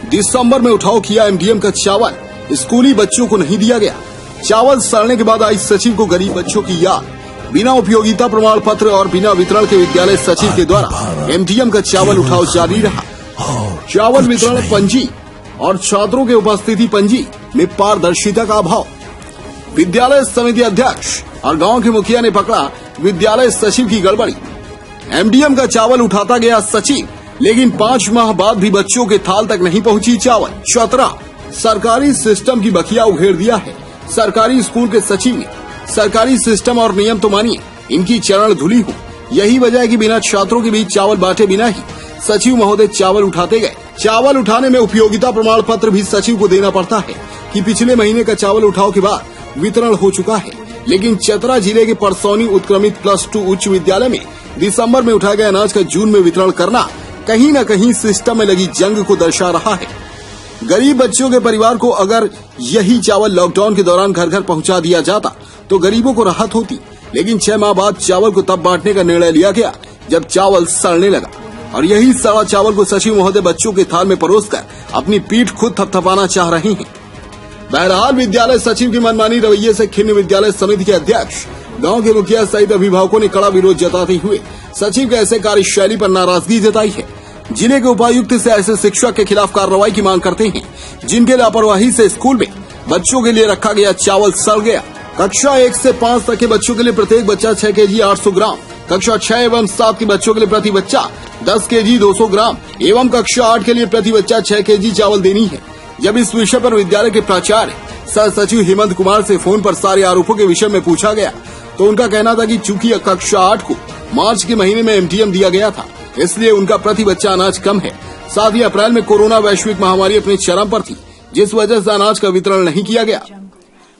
दिसंबर में उठाव किया एमडीएम का चावल, स्कूली बच्चों को नहीं दिया गया। चावल सड़ने के बाद आई सचिव को गरीब बच्चों की याद। बिना उपयोगिता प्रमाण पत्र और बिना वितरण के विद्यालय सचिव के द्वारा एमडीएम का चावल उठाव जारी रहा। चावल वितरण पंजी और छात्रों के उपस्थिति पंजी में पारदर्शिता का अभाव। विद्यालय समिति अध्यक्ष और गांव के मुखिया ने पकड़ा विद्यालय सचिव की गड़बड़ी। एमडीएम का चावल उठाता गया सचिव, लेकिन 5 माह बाद भी बच्चों के थाल तक नहीं पहुंची चावल। चतरा सरकारी सिस्टम की बखिया उघेड़ दिया है सरकारी स्कूल के सचिव ने। सरकारी सिस्टम और नियम तो मानिए, इनकी चरण धुली हूँ। यही वजह है कि बिना छात्रों के बीच चावल बांटे बिना ही सचिव महोदय चावल उठाते गए। चावल उठाने में उपयोगिता प्रमाण पत्र भी सचिव को देना पड़ता है कि पिछले महीने का चावल उठाव के बाद वितरण हो चुका है। लेकिन चतरा जिले के परसौनी उत्क्रमित +2 उच्च विद्यालय में दिसंबर में उठाए गए अनाज का जून में वितरण करना कहीं न कहीं सिस्टम में लगी जंग को दर्शा रहा है। गरीब बच्चों के परिवार को अगर यही चावल लॉकडाउन के दौरान घर घर पहुंचा दिया जाता तो गरीबों को राहत होती। लेकिन 6 माह बाद चावल को तब बांटने का निर्णय लिया गया जब चावल सड़ने लगा, और यही सड़ा चावल को सचिव महोदय बच्चों के थाल में परोसकर अपनी पीठ खुद थपथपाना चाह रहे हैं। बहरहाल विद्यालय सचिव की मनमानी रवैये से खिन्न विद्यालय समिति के अध्यक्ष, गांव के मुखिया सहित अभिभावकों ने कड़ा विरोध जताते हुए सचिव के ऐसे कार्यशैली पर नाराजगी जताई है। जिले के उपायुक्त से ऐसे शिक्षक के खिलाफ कार्रवाई की मांग करते हैं जिनके लापरवाही से स्कूल में बच्चों के लिए रखा गया चावल सड़ गया। कक्षा 1 से 5 तक के बच्चों के लिए प्रत्येक बच्चा 6 केजी 800 ग्राम, कक्षा 6 एवं 7 के बच्चों के लिए प्रति बच्चा 10 केजी 200 ग्राम एवं कक्षा 8 के लिए प्रति बच्चा 6 केजी चावल देनी है। जब इस विषय पर विद्यालय के प्राचार्य सह सचिव हेमंत कुमार से फोन पर सारे आरोपों के विषय में पूछा गया तो उनका कहना था कि चूंकि कक्षा 8 को मार्च के महीने में एमडीएम दिया गया था, इसलिए उनका प्रति बच्चा अनाज कम है। साथ ही अप्रैल में कोरोना वैश्विक महामारी अपने चरम पर थी, जिस वजह से अनाज का वितरण नहीं किया गया।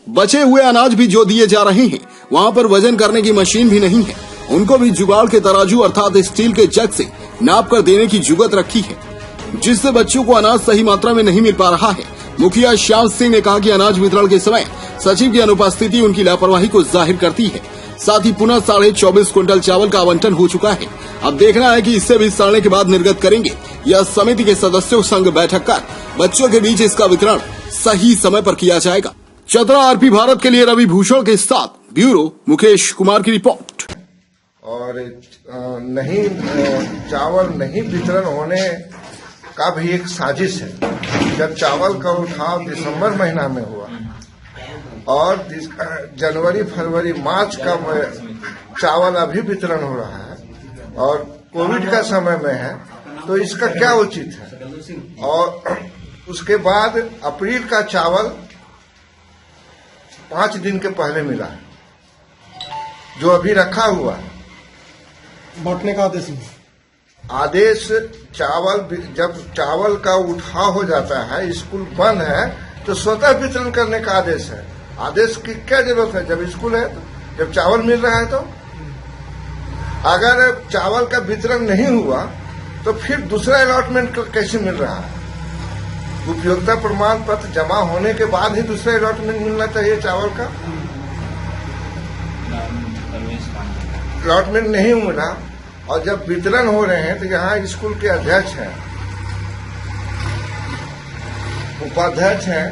बचे हुए अनाज भी जो दिए जा रहे हैं वहाँ पर वजन करने की मशीन भी नहीं है। उनको भी जुगाड़ के तराजू अर्थात स्टील के जग से नाप कर देने की जुगत रखी है, जिससे बच्चों को अनाज सही मात्रा में नहीं मिल पा रहा है। मुखिया श्याम सिंह ने कहा कि अनाज वितरण के समय सचिव की अनुपस्थिति उनकी लापरवाही को जाहिर करती है। साथ ही पुनः 24.5 क्विंटल चावल का आवंटन हो चुका है। अब देखना है कि इससे भी सड़ने के बाद निर्गत करेंगे या समिति के सदस्यों संग बैठक कर बच्चों के बीच इसका वितरण सही समय पर किया जाएगा। चतरा आरपी भारत के लिए रवि भूषण के साथ ब्यूरो मुकेश कुमार की रिपोर्ट। और नहीं चावल नहीं वितरण होने का भी एक साजिश है। जब चावल का उठाव दिसंबर महीना में हुआ और जनवरी फरवरी मार्च का चावल अभी वितरण हो रहा है और कोविड का समय में है, तो इसका क्या उचित है। और उसके बाद अप्रैल का चावल 5 दिन के पहले मिला है, जो अभी रखा हुआ है। बांटने का आदेश चावल जब चावल का उठाव हो जाता है, स्कूल बंद है, तो स्वतः वितरण करने का आदेश है। आदेश की क्या जरूरत है जब स्कूल है, तो जब चावल मिल रहा है। तो अगर चावल का वितरण नहीं हुआ तो फिर दूसरा अलॉटमेंट कैसे मिल रहा है। उपयोगिता प्रमाण पत्र जमा होने के बाद ही दूसरा अलॉटमेंट मिलना चाहिए चावल का। अलॉटमेंट नहीं मिला और जब वितरण हो रहे हैं तो यहाँ स्कूल के अध्यक्ष हैं, उपाध्यक्ष हैं,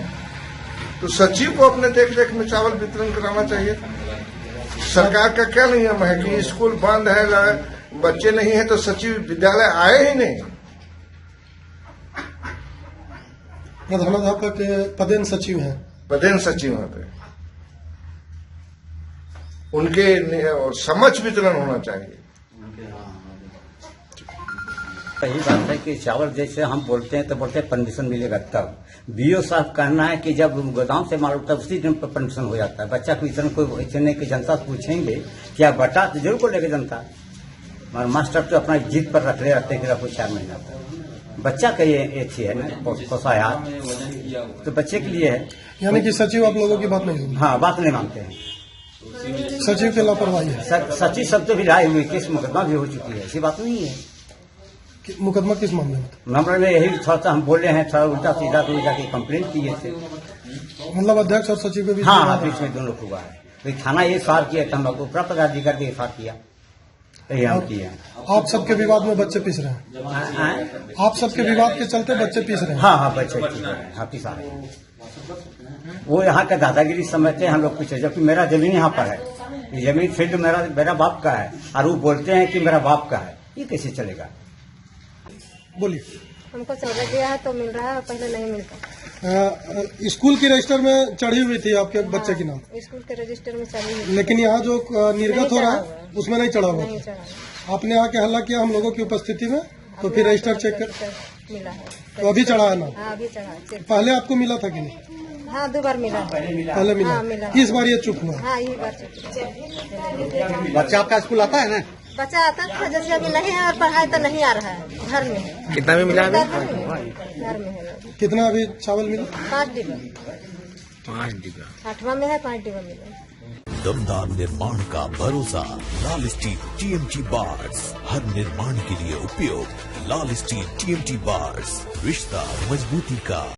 तो सचिव को अपने देख रेख में चावल वितरण कराना चाहिए। सरकार का क्या नियम है कि स्कूल बंद है, बच्चे नहीं है, तो सचिव विद्यालय आए ही नहीं। प्रधानाध्यापक पदेन सचिव हैं, पदेन सचिव हैं पे उनके समझ वितरण होना चाहिए। सही बात है कि चावल जैसे हम बोलते हैं तो बोलते हैं परमिशन मिलेगा तब। बीओ साहब कहना है कि जब गोदाम से माल उठता है उसी दिन पर परमिशन हो जाता है। बच्चा को इतना कोई ऐसे नहीं कि जनता से पूछेंगे क्या बटा तो जरूर को लेके जनता, मगर मास्टर तो अपना जिद पर रख ले रहते हैं कि 4 महीना तक बच्चा का ये थी है ना पोसाया, तो बच्चे के लिए है। यानी कि सचिव आप लोगों की बात नहीं, हाँ बात नहीं मानते हैं, सचिव की लापरवाही है। सचिव सब तो भी राय हुई, केस मुकदमा भी हो चुकी है, ऐसी बात नहीं है। मुकदमा किस मामले में? मामले में यही थोड़ा सा हम बोले हैं, थोड़ा उल्टा सीधा तो जाके कंप्लेंट किए थे। मतलब अध्यक्ष और सचिव के बीच? हाँ बीच में दोनों हुआ है। तो थाना ये फार किया था, हम लोग पदाधिकारी के फार किया। यही हम किए हैं। आप सबके विवाद में बच्चे पीस रहे हैं। आप सबके विवाद के चलते बच्चे पीस रहे हैं। हाँ हाँ, बच्चे पीस रहे हैं, हाँ पिसा रहे हैं। वो यहाँ का दादागिरी समझते हैं हम लोग कुछ, जबकि मेरा जमीन यहाँ पर है, ये जमीन फील्ड मेरा बाप का है, और वो बोलते हैं कि मेरा बाप का है, ये कैसे चलेगा? बोलिए। हमको सहूलत दिया है तो मिल रहा है, पहले नहीं मिलता। स्कूल की रजिस्टर में चढ़ी हुई थी आपके बच्चे की नाम, स्कूल के रजिस्टर में चली हुई लेकिन यहाँ जो निर्गत हो रहा नहीं चढ़ा है उसमें नहीं चढ़ा हुआ नहीं था। चढ़ा, आपने आके हल्ला किया हम लोगों की उपस्थिति में, तो फिर रजिस्टर चेक कर, मिला है। तो अभी चढ़ा है ना? हाँ अभी चढ़ा चेक। पहले आपको मिला था कि नहीं? हाँ 2 बार मिला है। पहले मिला, हाँ, मिला। इस बार ये चुप हुआ। हाँ ये बार चेक। बच्चा आपका स्कूल आता है ना? बच्चा आता था, जैसे अभी नहीं है और पढ़ाई तो नहीं आ रहा है, घर में है। कितना में मिला अभी? घर में है। कितना अभी चावल मिला? 5 डिब्बा, 5 डिब्बा। 8वां में है, 5 डिब्बा मिला। दमदार निर्माण का भरोसा लाल स्टील TMT बार्स, हर निर्माण के लिए उपयोग। लाल स्टील TMT बार्स, रिश्ता मजबूती का।